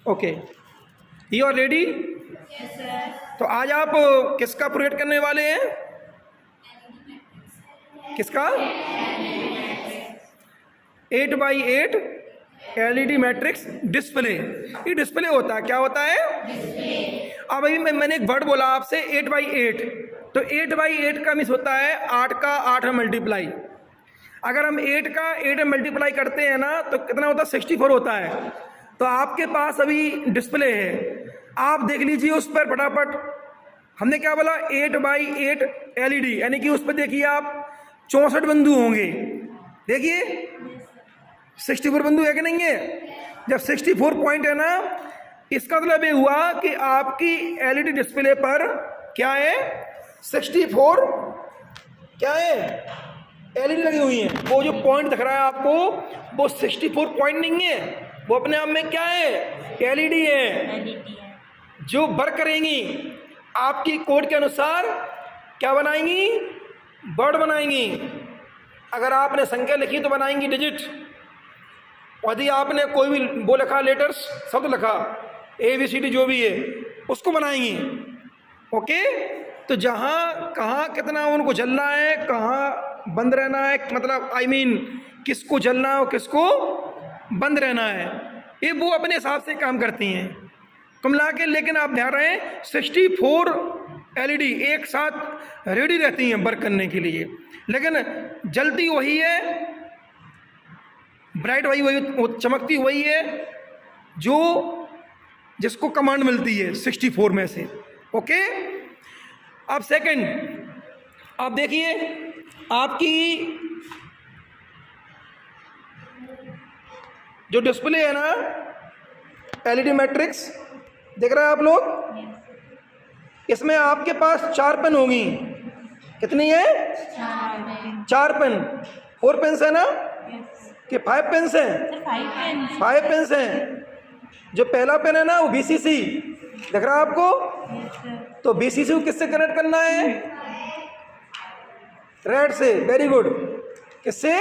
Okay, you are ready? तो आज आप किसका प्रोजेक्ट करने वाले हैं? किसका? 8x8 LED matrix display. ये डिस्प्ले होता है, क्या होता है? अब अभी मैंने एक वर्ड बोला आपसे 8x8, तो 8x8 का मीन्स होता है 8 का 8 मल्टीप्लाई। अगर हम 8 का 8 मल्टीप्लाई करते हैं ना तो कितना होता है? 64 होता है। तो आपके पास अभी डिस्प्ले है, आप देख लीजिए उस पर फटाफट। हमने क्या बोला? 8x8 LED, यानी कि उस पर देखिए आप 64 बिंदु होंगे। देखिए 64 बिंदु है कि नहीं है? जब 64 पॉइंट है ना, इसका मतलब ये हुआ कि आपकी LED डिस्प्ले पर क्या है? 64 क्या है? LED लगी हुई है। वो जो पॉइंट दिख रहा है आपको, वो 64 पॉइंट नहीं है, वो अपने आप में क्या है? LED है। जो वर्क करेंगी आपकी कोड के अनुसार क्या बनाएंगी? वर्ड बनाएंगी। अगर आपने संख्या लिखी तो बनाएंगी डिजिट, और यदि आपने कोई भी वो लिखा, लेटर्स शब्द लिखा, ABCD जो भी है, उसको बनाएंगी। ओके, तो जहाँ कहाँ कितना उनको जलना है, कहाँ बंद रहना है, मतलब किसको जलना है और किसको बंद रहना है, ये वो अपने हिसाब से काम करती हैं कुल मिला के। लेकिन आप ध्यान रहे 64 LED एक साथ रेडी रहती हैं वर्क करने के लिए, लेकिन जलती वही है, ब्राइट वही चमकती वही है जो जिसको कमांड मिलती है 64 में से। ओके, अब सेकंड आप देखिए, आपकी जो डिस्प्ले है ना LED मैट्रिक्स, देख रहे हैं आप लोग? इसमें आपके पास 4 पेन होंगी। कितनी है? 4 पेन। 4 पेन्स है ना कि 5 पेन्स हैं? 5 पेन्स हैं। जो पहला पेन है ना वो BCC दिख रहा है आपको? तो BCC को किससे कनेक्ट करना है? रेड से। Very good. किससे?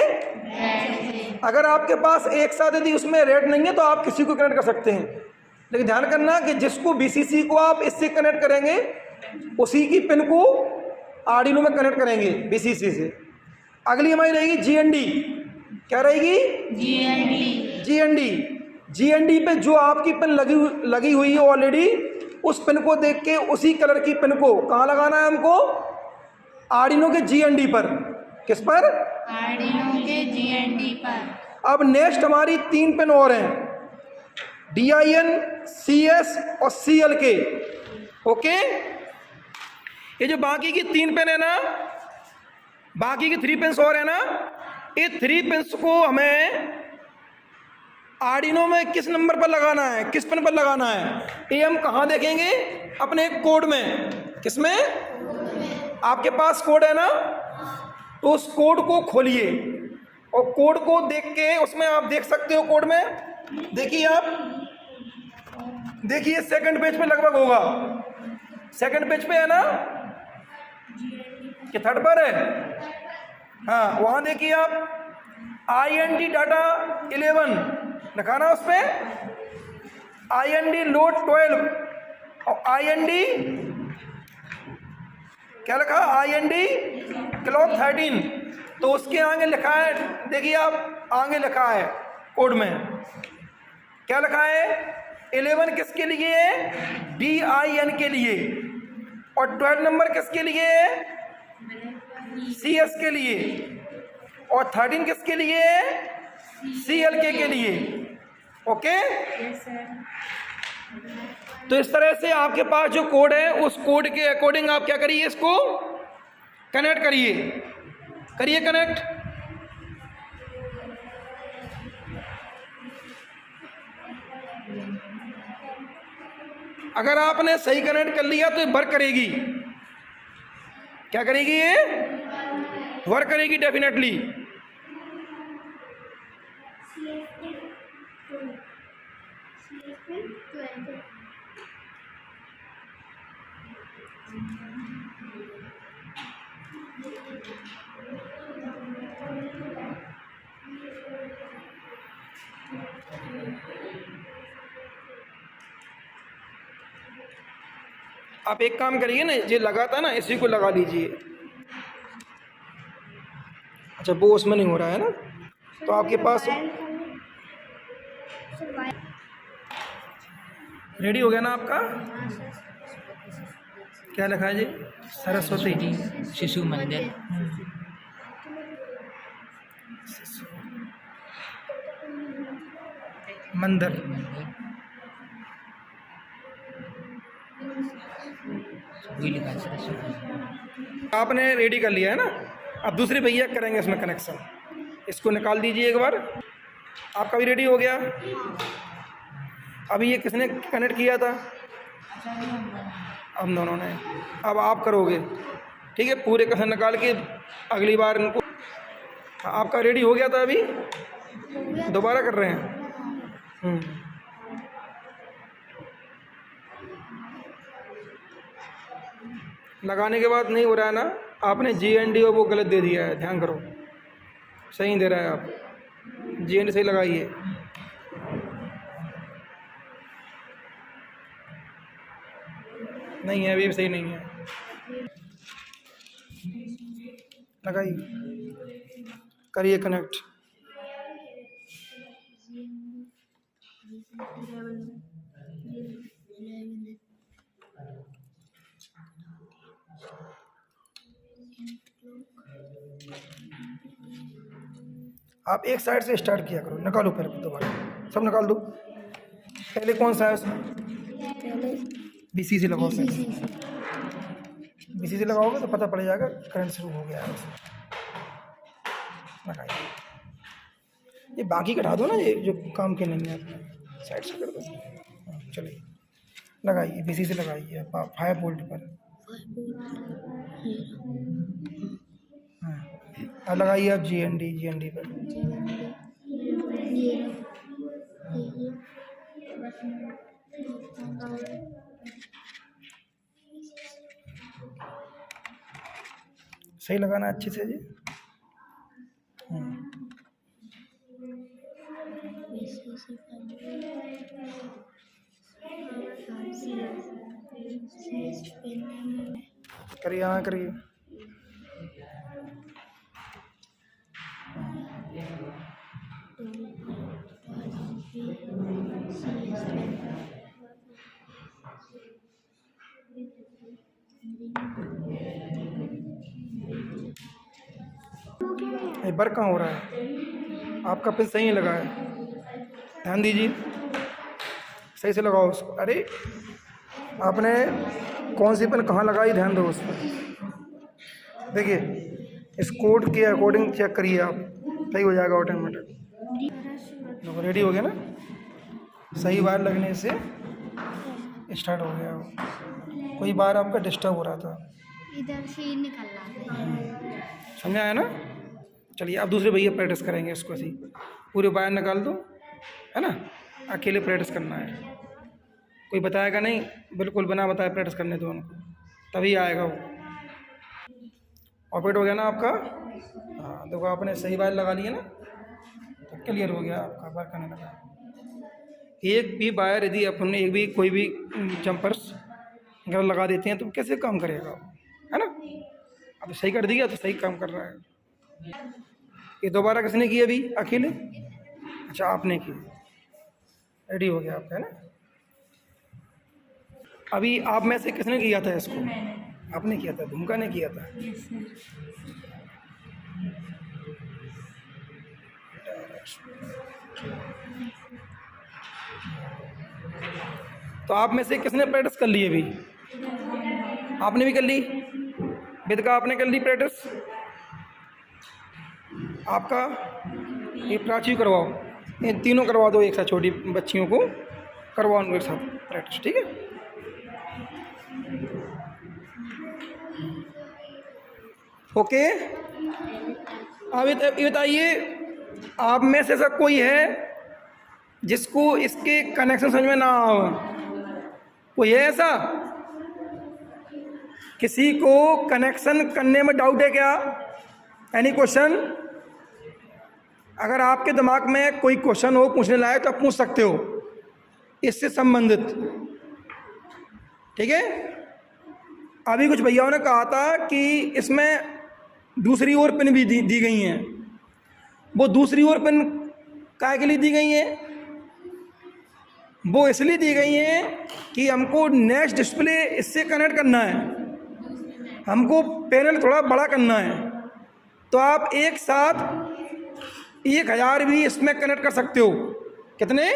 अगर आपके पास एक साथ यदि उसमें रेड नहीं है तो आप किसी को कनेक्ट कर सकते हैं, लेकिन ध्यान करना कि जिसको BCC को आप इससे कनेक्ट करेंगे उसी की पिन को आर्डिनो में कनेक्ट करेंगे BCC से। अगली हमारी रहेगी GND। क्या रहेगी? GND पे जो आपकी पिन लगी हुई है ऑलरेडी, उस पिन को देख के उसी कलर की पिन को कहाँ लगाना है हमको? आर्डिनो के GND पर। किस पर? आर्डिनो के GND पर। अब नेक्स्ट हमारी 3 पिन और हैं, DIN, CS और CLK। ओके, ये जो बाकी की 3 पिन है ना, बाकी की 3 पिन्स और है ना, ये 3 पिन्स को हमें आर्डिनो में किस नंबर पर लगाना है, किस पिन पर लगाना है, ये हम कहाँ देखेंगे? अपने कोड में। किसमें? आपके पास कोड है ना, तो उस कोड को खोलिए और कोड को देख के उसमें आप देख सकते हो। कोड में देखिए, आप देखिए सेकंड पेज पे लगभग होगा। सेकंड पेज पे है ना कि थर्ड पर है? हाँ, वहां देखिए आप IND डाटा 11 लिखा ना उस पे, IND लोड 12 और IND क्या लिखा? IND clock 13। तो उसके आगे लिखा है, देखिए आप आगे लिखा है कोड में क्या लिखा है? 11 किसके लिए है? DIN के लिए। और 12 नंबर किसके लिए है? CS के लिए। और 13 किसके लिए है? CLK के लिए। ओके, तो इस तरह से आपके पास जो कोड है उस कोड के अकॉर्डिंग आप क्या करिए? इसको कनेक्ट करिए। करिए कनेक्ट। अगर आपने सही कनेक्ट कर लिया तो वर्क करेगी। क्या करेगी? ये वर्क करेगी डेफिनेटली। आप एक काम करिए ना, ये लगा था ना, इसी को लगा लीजिए। अच्छा, वो उसमें नहीं हो रहा है ना, तो आपके पास रेडी हो गया ना आपका? क्या लिखा है जी? सरस्वती शिशु मंदिर। मंदिर। वही लिखा है सरस्वती। आपने रेडी कर लिया है ना, अब दूसरे भैया करेंगे इसमें कनेक्शन। इसको निकाल दीजिए एक बार। आपका भी रेडी हो गया। अभी ये किसने कनेक्ट किया था? हम दोनों ने। अब आप करोगे, ठीक है? पूरे कनेक्शन निकाल के अगली बार इनको। आपका रेडी हो गया था, अभी दोबारा कर रहे हैं। लगाने के बाद नहीं हो रहा है ना, आपने GND और वो गलत दे दिया है, ध्यान करो। सही दे रहा है आप, GND सही लगाइए। नहीं है, अभी भी सही नहीं है, लगाइए, करिए कनेक्ट। आप एक साइड से स्टार्ट किया करो। निकालो पहले, दोबारा सब निकाल दो। पहले कौन सा है उसमें? BC से लगाओ। BC से लगाओगे तो पता पड़ जाएगा करंट शुरू हो गया है उसमें। लगाइए, ये बाकी कटा दो ना, ये जो काम के नहीं है अपने साइड से कर दो। चलिए लगाइए, BC से लगाइए 5 वोल्ट पर। हाँ, लगाइए आप GND पर। सही लगाना अच्छे से जी। करिए, हाँ करिए। ये बर कहाँ हो रहा है? आपका पिन सही लगा है, ध्यान दीजिए, सही से लगाओ उसको। अरे आपने कौन सी पिन कहाँ लगाई, ध्यान दो उस पर। देखिए, इस कोड के अकॉर्डिंग चेक करिए आप, सही हो जाएगा ऑटोमेटिक। देखो रेडी हो गया ना, सही वायर लगने से स्टार्ट हो गया। कोई बार आपका डिस्टर्ब हो रहा था, इधर से निकल रहा है। समझ आया ना? चलिए अब दूसरे भैया प्रैक्टिस करेंगे इसको। ऐसे पूरे वायर निकाल दो, है ना? अकेले प्रैक्टिस करना है, कोई बताएगा नहीं, बिल्कुल बिना बताए प्रैक्टिस करने दो उनको, तभी आएगा वो। ऑपरेट हो गया ना आपका? हाँ, देखो आपने सही वायर लगा लिया ना, तो क्लियर हो गया आपका, वर्क करने लगा। एक भी वायर यदि अपन एक भी कोई भी जंपर्स अगर लगा देते हैं तो कैसे काम करेगा, है ना? अब सही कर दिया तो सही काम कर रहा है। ये दोबारा किसने की अभी? अकेले? अच्छा, आपने की। रेडी हो गया आपका, है ना? अभी आप में से किसने किया था इसको? आपने किया था, भूमिका ने किया था। तो आप में से किसने प्रैक्टिस कर ली अभी? आपने भी कर ली? विदिका आपने कर ली प्रैक्टिस? आपका ये प्राची करवाओ, इन तीनों करवा दो एक साथ, छोटी बच्चियों को करवाओ उनके साथ प्रैक्टिस, ठीक है? ओके, अब ये बताइए, आप में से ऐसा कोई है जिसको इसके कनेक्शन समझ में ना आए? कोई है ऐसा? किसी को कनेक्शन करने में डाउट है क्या? Any question? अगर आपके दिमाग में कोई क्वेश्चन हो पूछने लायक तो आप पूछ सकते हो इससे संबंधित, ठीक है? अभी कुछ भैयाओं ने कहा था कि इसमें दूसरी ओर पिन भी दी गई हैं। वो दूसरी ओर पिन काहे के लिए दी गई हैं? वो इसलिए दी गई हैं कि हमको नेक्स्ट डिस्प्ले इससे कनेक्ट करना है, हमको पैनल थोड़ा बड़ा करना है। तो आप एक साथ 1000 भी इसमें कनेक्ट कर सकते हो। कितने?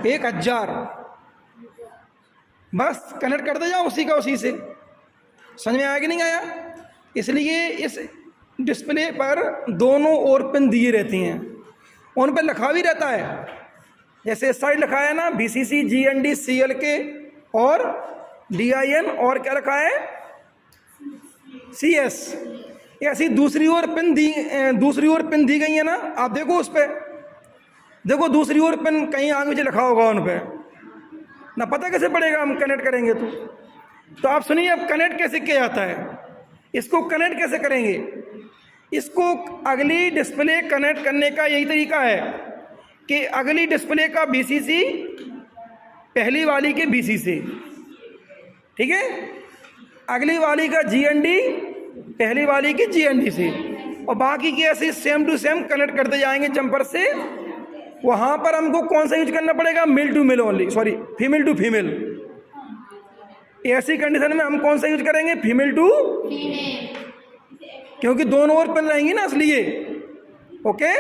1000। बस कनेक्ट करते जाओ उसी का उसी से। समझ में आया कि नहीं आया? इसलिए इस डिस्प्ले पर दोनों ओर पिन दिए रहती हैं, उन पर लिखा भी रहता है। जैसे इस साइड लिखा है ना VCC GND CLK और DIN और क्या लिखा है CS। ऐसी दूसरी ओर पिन दी गई है ना। आप देखो उस पर, देखो दूसरी ओर पिन कहीं आगे मुझे लिखा होगा उन पे, ना पता कैसे पड़ेगा हम कनेक्ट करेंगे तो आप सुनिए अब कनेक्ट कैसे किया जाता है। इसको कनेक्ट कैसे करेंगे? इसको अगली डिस्प्ले कनेक्ट करने का यही तरीका है कि अगली डिस्प्ले का VCC पहली वाली के BC से, ठीक है, अगली वाली का GND पहली वाली की GND से, और बाकी की ऐसे सेम टू सेम कनेक्ट करते जाएंगे जंपर से। वहाँ पर हमको कौन सा यूज करना पड़ेगा? Male to male only, sorry female to female. ऐसी कंडीशन में हम कौन सा यूज करेंगे? फीमेल टू फीमेल, क्योंकि दोनों ओर पिन रहेंगी ना इसलिए। ओके,